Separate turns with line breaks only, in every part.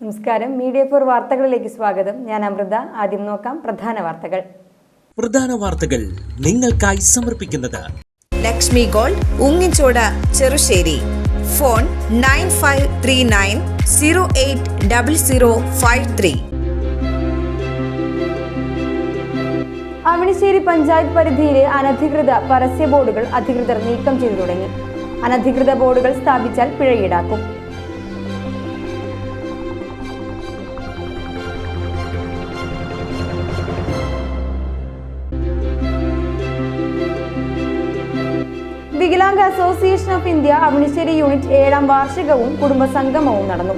നമസ്കാരം. Media for വാർത്തകളിലേക്ക് സ്വാഗതം. ഞാൻ അമൃത. ആദ്യം നോക്കാം പ്രധാന വാർത്തകൾ
നിങ്ങൾക്കായി സമർപ്പിക്കുന്നത്
ലക്ഷ്മി ഗോൾഡ്, ഉങ്ങിച്ചോട്, ചെറുശ്ശേരി. ഫോൺ 9539080053.
അവണിശ്ശേരി പഞ്ചായത്ത് പരിധിയിലെ അനധികൃത പരസ്യ ബോർഡുകൾ അധികൃതർ നീക്കം ചെയ്തു തുടങ്ങി. അനധികൃത ബോർഡുകൾ സ്ഥാപിച്ചാൽ പിഴ ഈടാക്കും. വികലാംഗ association of India Avanissery unit 7ാം വാർഷികവും കുടുംബസംഗമവും നടന്നു.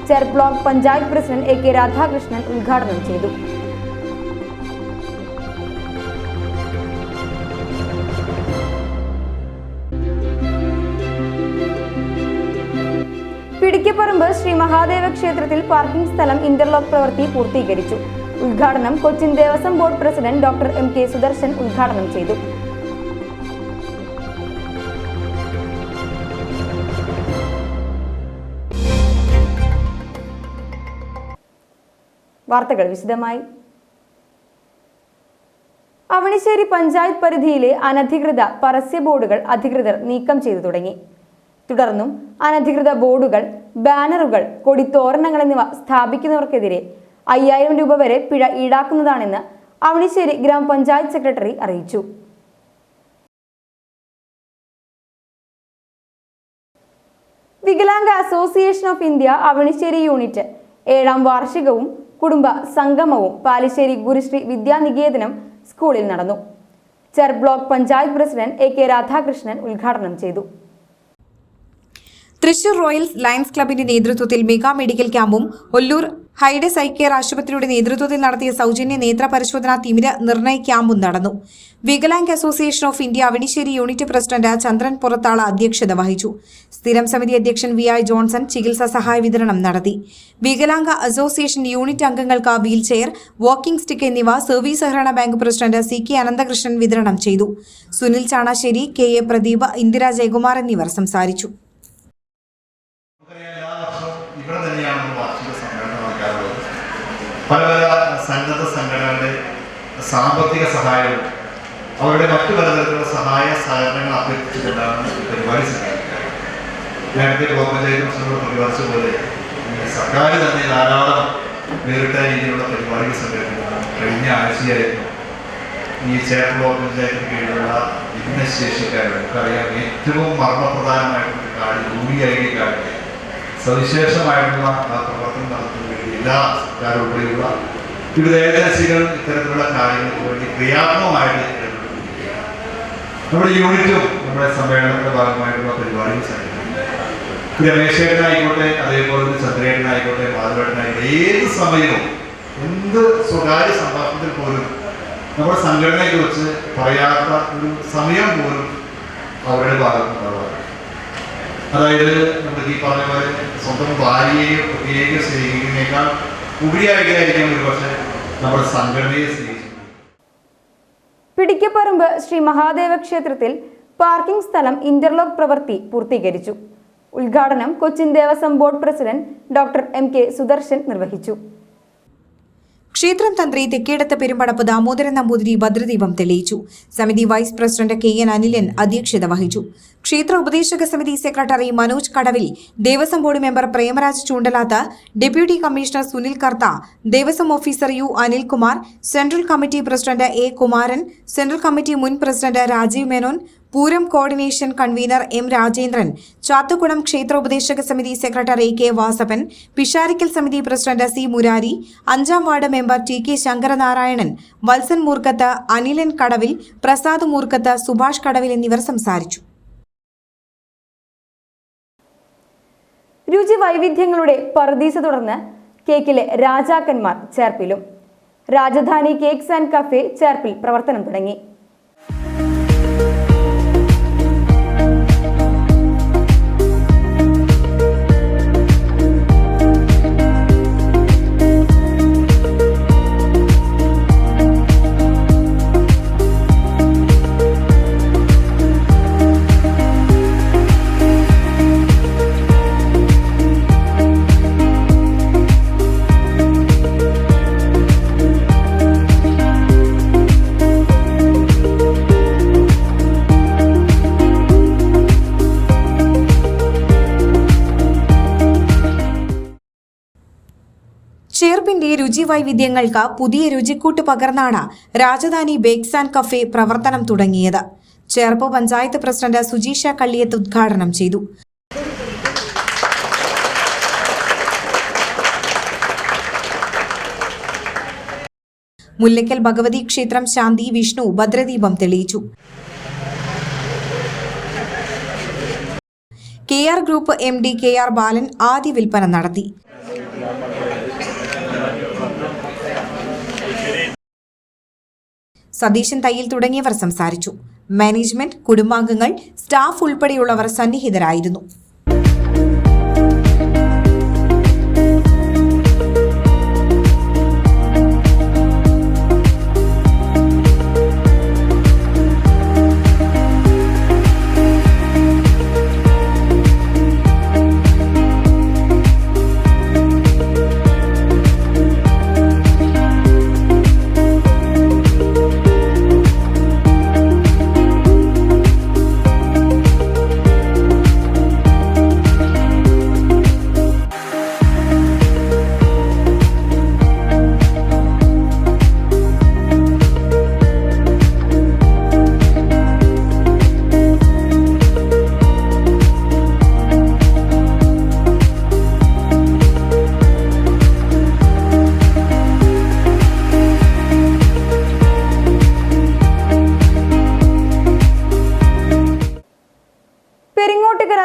ചെർ block panchayat president AK Radhakrishnan ഉദ്ഘാടനം ചെയ്തു. പിടിക്കപ്പറമ്പ് ശ്രീ മഹാദേവ ക്ഷേത്രത്തിൽ പാർക്കിംഗ് സ്ഥലം ഇന്റർലോക്ക് പ്രവൃത്തി പൂർത്തീകരിച്ചു. ഉദ്ഘാടനം Cochin Devaswom board president doctor MK Sudarshan ഉദ്ഘാടനം ചെയ്തു. വാർത്തകൾ വിശദമായി. അവണിശ്ശേരി പഞ്ചായത്ത് പരിധിയിലെ അനധികൃത പരസ്യ ബോർഡുകൾ അധികൃതർ നീക്കം ചെയ്തു തുടങ്ങി. തുടർന്നും അനധികൃത ബോർഡുകൾ, ബാനറുകൾ, കൊടിത്തോരണങ്ങൾ എന്നിവ സ്ഥാപിക്കുന്നവർക്കെതിരെ 5000 രൂപ വരെ പിഴ ഈടാക്കുന്നതാണെന്ന് അവണിശ്ശേരി ഗ്രാമപഞ്ചായത്ത് സെക്രട്ടറി അറിയിച്ചു. വികലാംഗ association of India Avanissery unit 7ാം വാർഷികവും കുടുംബ സംഗമവും പാലിശ്ശേരി ഗുരുശ്രീ വിദ്യാനികേതനം സ്കൂളിൽ നടന്നു. ചെർ block panchayat president AK Radhakrishnan ഉദ്ഘാടനം ചെയ്തു.
തൃശൂർ റോയൽസ് ലയൺസ് ക്ലബിന്റെ നേതൃത്വത്തിൽ മെഗാ മെഡിക്കൽ ക്യാമ്പും ഒല്ലൂർ ഹൈഡസ് ഐ കെയർ ആശുപത്രിയുടെ നേതൃത്വത്തിൽ നടത്തിയ സൗജന്യ നേത്ര പരിശോധനാ തിമിര നിർണയ ക്യാമ്പും നടന്നു. വികലാംഗ association of India Avanissery unit president Chandran Purathala അധ്യക്ഷത വഹിച്ചു. സ്ഥിരം സമിതി അധ്യക്ഷൻ VI ജോൺസൺ ചികിത്സാ സഹായ വിതരണം നടത്തി. വികലാംഗ അസോസിയേഷൻ യൂണിറ്റ് അംഗങ്ങൾക്ക് വീൽചെയർ, വാക്കിംഗ് സ്റ്റിക്ക് എന്നിവ സർവീസ് സഹകരണ ബാങ്ക് പ്രസിഡന്റ് CK അനന്തകൃഷ്ണൻ വിതരണം ചെയ്തു. സുനിൽ ചാണാശ്ശേരി, KA പ്രദീപ്, ഇന്ദിര ജയകുമാർ എന്നിവർ സംസാരിച്ചു.
പല സന്നദ്ധ സംഘടനകളുടെ സാമ്പത്തിക സഹായവും അവരുടെ മറ്റു പലതരത്തിലുള്ള സഹായ സഹകരണങ്ങൾ അഭ്യർത്ഥിച്ചുകൊണ്ടാണ് ഈ പരിപാടി സംഘടിപ്പിക്കുക. നേരത്തെ ബ്ലോക്ക് പഞ്ചായത്ത് പ്രസിഡന്റ് പ്രതിപാദിച്ച പോലെ സർക്കാർ തന്നെ ധാരാളം വേറിട്ട രീതിയിലുള്ള പരിപാടികൾ സംഘടിപ്പിക്കുന്നു. കഴിഞ്ഞ ആഴ്ചയായിരുന്നു ഈ ചെർ ബ്ലോക്ക് പഞ്ചായത്തിന് കീഴിലുള്ള ഭിന്നശേഷിക്കാരുടെ നമുക്കറിയാം ഏറ്റവും മർമ്മപ്രധാനമായിട്ടുള്ള കാർഡ് UBID കാർഡ് സവിശേഷമായിട്ടുള്ള പ്രവർത്തനം നടത്തുന്നതിന് വേണ്ടി എല്ലാ സർക്കാർ ഉൾപ്പെടെയുള്ള വിവിധ ഏജൻസികൾ ഇത്തരത്തിലുള്ള കാര്യങ്ങൾക്ക് വേണ്ടി ക്രിയാത്മകമായിട്ട് ഇടപെട്ടുകൊണ്ടിരിക്കുകയാണ്. നമ്മുടെ യൂണിറ്റും നമ്മുടെ സമ്മേളനത്തിന്റെ ഭാഗമായിട്ടുള്ള പരിപാടികൾ സംഘടിപ്പിക്കും. രമേശേട്ടനായിക്കോട്ടെ, അതേപോലെ ചന്ദ്രേട്ടനായിക്കോട്ടെ, മാധവേട്ടനായിക്കോട്ടെ, ഏത് സമയവും എന്ത് സ്വകാര്യ സംഭാഷണത്തിൽ പോലും നമ്മുടെ സംഘടനയെക്കുറിച്ച് പറയാത്ത ഒരു സമയം പോലും അവരുടെ ഭാഗത്തുണ്ടാവാറ്. അതായത് നമ്മുടെ ഈ പറഞ്ഞ പോലെ സ്വന്തം ഭാര്യയെ പ്രത്യേക സ്നേഹിക്കുന്നതിനേക്കാൾ ഉപരിയായിട്ടായിരിക്കും ഒരു പക്ഷേ നമ്മുടെ സംഘടനയെ സ്നേഹിക്കുന്നത്.
പിടിക്കപ്പറമ്പ് ശ്രീ മഹാദേവ ക്ഷേത്രത്തിൽ പാർക്കിംഗ് സ്ഥലം ഇന്റർലോക്ക് പ്രവൃത്തി പൂർത്തീകരിച്ചു. ഉദ്ഘാടനം Cochin Devaswom board president doctor MK Sudarshan നിർവഹിച്ചു.
ക്ഷേത്രം തന്ത്രി തെക്കേടത്ത് പെരുമ്പടപ്പ് ദാമോദരൻ നമ്പൂതിരി ഭദ്രദീപം തെളിയിച്ചു. സമിതി വൈസ് പ്രസിഡന്റ് KN അനിലൻ അധ്യക്ഷത വഹിച്ചു. ക്ഷേത്ര ഉപദേശക സമിതി secretary Manoj Kadavil, Devaswom board member Premaraj Choondalath, deputy commissioner Sunil Kartha, Devaswom officer U Anilkumar, central committee president A Kumaran, central committee മുൻ president Rajeev Menon, Pooram coordination convener M Rajendran, Chathukulam ക്ഷേത്ര ഉപദേശക സമിതി സെക്രട്ടറി K വാസപ്പൻ, പിഷാരിക്കൽ സമിതി പ്രസിഡന്റ് C മുരാരി, 5ാം ward member TK Sankaranarayanan, Valsan Moorkath, Anilan Kadavil, Prasad Moorkath, Subhash കടവിൽ എന്നിവർ സംസാരിച്ചു.
രുചി വൈവിധ്യങ്ങളുടെ പറുദീസ തുടർന്ന് കേക്കിലെ രാജാക്കന്മാർ ചേർപ്പിലും. രാജധാനി കേക്ക്സ് ആൻഡ് കഫേ ചേർപ്പിൽ പ്രവർത്തനം തുടങ്ങി.
രുചി വൈവിധ്യങ്ങൾക്ക് പുതിയ രുചിക്കൂട്ട് പകർന്നാണ് രാജധാനി ബേക്സ് ആൻഡ് കഫേ പ്രവർത്തനം തുടങ്ങിയത്. ചേർപ്പ് പഞ്ചായത്ത് പ്രസിഡന്റ് സുജീഷ കള്ളിയത്ത് ഉദ്ഘാടനം ചെയ്തു. മുല്ലയ്ക്കൽ ഭഗവതി ക്ഷേത്രം ശാന്തി വിഷ്ണു ഭദ്രദീപം തെളിയിച്ചു. KR ഗ്രൂപ്പ് MD KR ബാലൻ ആദ്യ വിൽപ്പന നടത്തി. സതീശൻ തയ്യിൽ തുടങ്ങിയവർ സംസാരിച്ചു. മാനേജ്മെന്റ്, കുടുംബാംഗങ്ങൾ, സ്റ്റാഫ് ഉൾപ്പെടെയുള്ളവർ സന്നിഹിതരായിരുന്നു.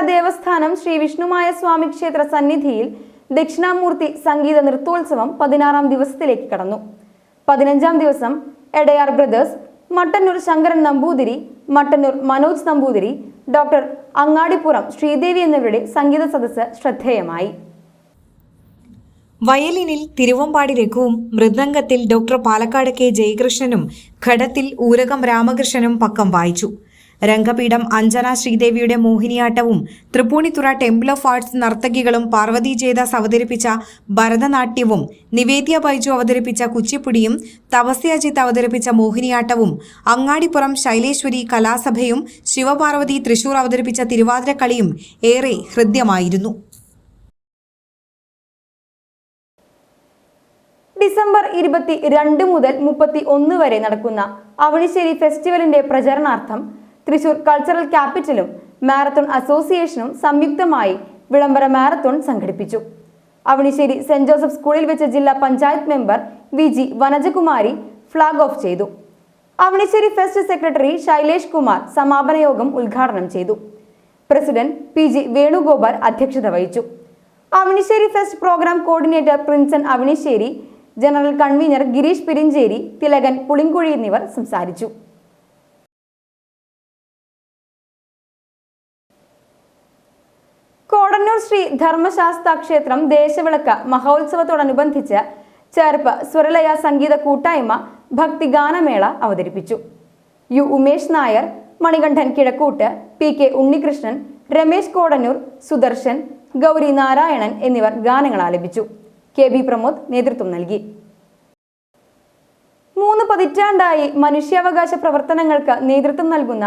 ദേവസ്ഥാനം ശ്രീ വിഷ്ണുമായ സ്വാമി ക്ഷേത്ര സന്നിധിയിൽ ദക്ഷിണാമൂർത്തി സംഗീത നൃത്തോത്സവം 16ാം ദിവസത്തിലേക്ക് കടന്നു. 15ാം ദിവസം എടയാർ ബ്രദേഴ്സ്, മട്ടന്നൂർ ശങ്കരൻ നമ്പൂതിരി, മട്ടന്നൂർ മനോജ് നമ്പൂതിരി, ഡോക്ടർ അങ്ങാടിപ്പുറം ശ്രീദേവി എന്നിവരുടെ സംഗീത സദസ്സ് ശ്രദ്ധേയമായി.
വയലിനിൽ തിരുവമ്പാടി രഘുവും, മൃദംഗത്തിൽ ഡോക്ടർ പാലക്കാട് K ജയകൃഷ്ണനും, ഘടത്തിൽ ഊരകം രാമകൃഷ്ണനും പക്കം വായിച്ചു. രംഗപീഠം അഞ്ജന ശ്രീദേവിയുടെ മോഹിനിയാട്ടവും, തൃപ്പൂണിത്തുറ ടെമ്പിൾ ഓഫ് ആർട്സ് നർത്തകികളും പാർവതി ജേദാസ് അവതരിപ്പിച്ച ഭരതനാട്യവും, നിവേദ്യ ബൈജു അവതരിപ്പിച്ച കുച്ചിപ്പുടിയും, തപസ്യ അജിത്ത് അവതരിപ്പിച്ച മോഹിനിയാട്ടവും, അങ്ങാടിപ്പുറം ശൈലേശ്വരി കലാസഭയും, ശിവപാർവതി തൃശൂർ അവതരിപ്പിച്ച തിരുവാതിരക്കളിയും ഏറെ ഹൃദ്യമായിരുന്നു.
ഡിസംബർ 22 മുതൽ 31 വരെ നടക്കുന്ന അവണിശ്ശേരി ഫെസ്റ്റിവലിന്റെ പ്രചരണാർത്ഥം തൃശൂർ കൾച്ചറൽ ക്യാപിറ്റലും മാരത്തോൺ അസോസിയേഷനും സംയുക്തമായി വിളംബര മാരത്തോൺ സംഘടിപ്പിച്ചു. അവണിശ്ശേരി സെന്റ് ജോസഫ് സ്കൂളിൽ വെച്ച് ജില്ലാ panchayat member VG Vanajakumari flag off ചെയ്തു. അവണിശ്ശേരി ഫെസ്റ്റ് സെക്രട്ടറി ശൈലേഷ് കുമാർ സമാപന യോഗം ഉദ്ഘാടനം ചെയ്തു. പ്രസിഡന്റ് PG വേണുഗോപാൽ അധ്യക്ഷത വഹിച്ചു. Avanissery fest programme coordinator Prinson Avanissery, general convener Gireesh Pirinjery, Thilakan Pulinkuzhi എന്നിവർ സംസാരിച്ചു. കോടന്നൂർ ശ്രീ ധർമ്മശാസ്ത്ര ക്ഷേത്രം ദേശവിളക്ക് മഹോത്സവത്തോടനുബന്ധിച്ച് ചേർപ്പ് സ്വരലയ സംഗീത കൂട്ടായ്മ ഭക്തിഗാനമേള അവതരിപ്പിച്ചു. U ഉമേഷ് നായർ, മണികണ്ഠൻ കിഴക്കൂട്ട്, PK ഉണ്ണികൃഷ്ണൻ, രമേശ് കോടന്നൂർ, സുദർശൻ, ഗൗരി നാരായണൻ എന്നിവർ ഗാനങ്ങൾ ആലപിച്ചു. KB പ്രമോദ് നേതൃത്വം നൽകി. 3 പതിറ്റാണ്ടായി മനുഷ്യാവകാശ പ്രവർത്തനങ്ങൾക്ക് നേതൃത്വം നൽകുന്ന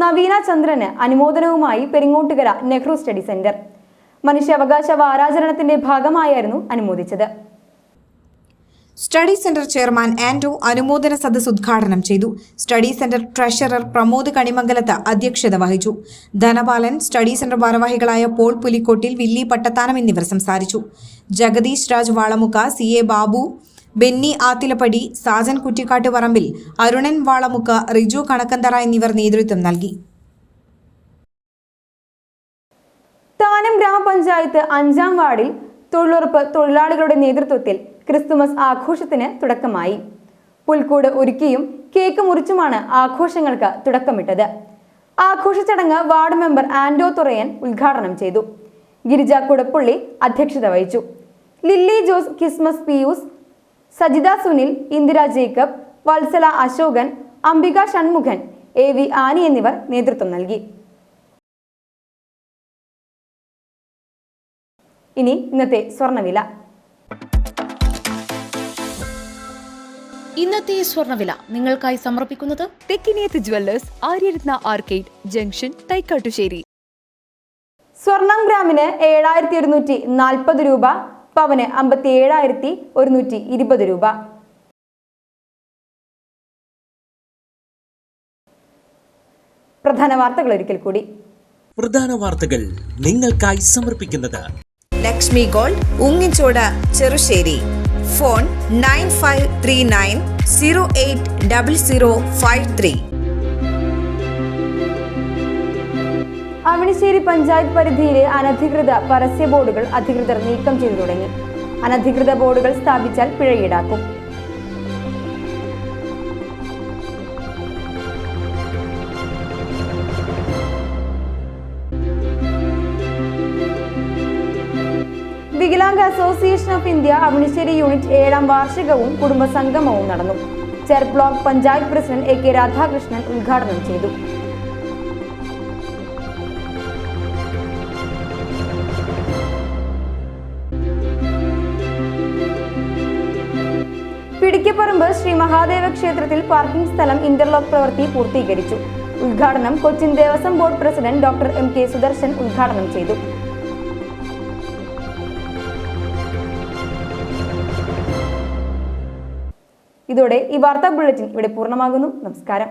നവീന ചന്ദ്രന് അനുമോദനവുമായി പെരിങ്ങോട്ടുകര നെഹ്റു സ്റ്റഡി സെന്റർ മനുഷ്യാവകാശ വാരാചരണത്തിന്റെ ഭാഗമായായിരുന്നു അനുമോദിച്ചത്.
സ്റ്റഡി സെന്റർ ചെയർമാൻ ആൻഡോ അനുമോദന സദസ് ഉദ്ഘാടനം ചെയ്തു. സ്റ്റഡി സെന്റർ ട്രഷറർ പ്രമോദ് കണിമംഗലത്ത് അധ്യക്ഷത വഹിച്ചു. ധനപാലൻ, സ്റ്റഡി സെന്റർ ഭാരവാഹികളായ പോൾ പുലിക്കോട്ടിൽ, വില്ലി പട്ടത്താനം എന്നിവർ സംസാരിച്ചു. ജഗദീഷ് രാജ് വാളമുക്ക, CA ബാബു, ബെന്നി ആത്തിലപ്പടി, സാജൻ കുറ്റിക്കാട്ട് പറമ്പിൽ, അരുണൻ വാളമുക്ക, റിജു കണക്കന്തറ എന്നിവർ നേതൃത്വം നൽകി.
താനം ഗ്രാമപഞ്ചായത്ത് 5ാം വാർഡിൽ തൊഴിലുറപ്പ് തൊഴിലാളികളുടെ നേതൃത്വത്തിൽ ക്രിസ്തുമസ് ആഘോഷത്തിന് തുടക്കമായി. പുൽക്കൂട് ഒരുക്കിയും കേക്ക് മുറിച്ചുമാണ് ആഘോഷങ്ങൾക്ക് തുടക്കമിട്ടത്. ആഘോഷ ചടങ്ങ് വാർഡ് മെമ്പർ ആൻഡോ തുറയൻ ഉദ്ഘാടനം ചെയ്തു. ഗിരിജ കുടപ്പുള്ളി അധ്യക്ഷത വഹിച്ചു. ലില്ലി ജോസ്, കിസ്മസ് പിയൂസ്, സജിത സുനിൽ, ഇന്ദിര ജേക്കബ്, വത്സല അശോകൻ, അംബിക ഷൺമുഖൻ, AV ആനി എന്നിവർ നേതൃത്വം നൽകി. ഇനി ഇന്നത്തെ സ്വർണ്ണവില.
ഇന്നത്തെ സ്വർണ്ണവില നിങ്ങൾക്കായി സമർപ്പിക്കുന്നത്
Thekkiniyath jewellers, Aryaratna arcade junction, Thaikkattussery.
സ്വർണം ഗ്രാമിന് 7240 രൂപ. പവന് 57,120 രൂപ. പ്രധാന വാർത്തകൾ ഒരിക്കൽ കൂടി.
പ്രധാന വാർത്തകൾ നിങ്ങൾക്കായി സമർപ്പിക്കുന്നത്
ലക്ഷ്മി ഗോൾഡ്, ഉങ്ങിച്ചോട്, ചെറുശ്ശേരി. ഫോൺ 9539080053.
അവണിശ്ശേരി പഞ്ചായത്ത് പരിധിയിലെ അനധികൃത പരസ്യ ബോർഡുകൾ അധികൃതർ നീക്കം ചെയ്തു തുടങ്ങി. അനധികൃത ബോർഡുകൾ സ്ഥാപിച്ചാൽ പിഴ ഈടാക്കും. വികലാംഗ association of India Avanissery unit 7ാം വാർഷികവും കുടുംബസംഗമവും നടന്നു. ചെർ block panchayat president AK Radhakrishnan ഉദ്ഘാടനം ചെയ്തു. പിടിക്കപ്പറമ്പ് ശ്രീ മഹാദേവ ക്ഷേത്രത്തിൽ പാർക്കിംഗ് സ്ഥലം ഇന്റർലോക്ക് പ്രവൃത്തി പൂർത്തീകരിച്ചു. ഉദ്ഘാടനം Cochin Devaswom board president doctor MK Sudarshan ഉദ്ഘാടനം ചെയ്തു. ഇതോടെ ഈ വാർത്താ ബുള്ളറ്റിൻ ഇവിടെ പൂർണ്ണമാകുന്നു. നമസ്കാരം.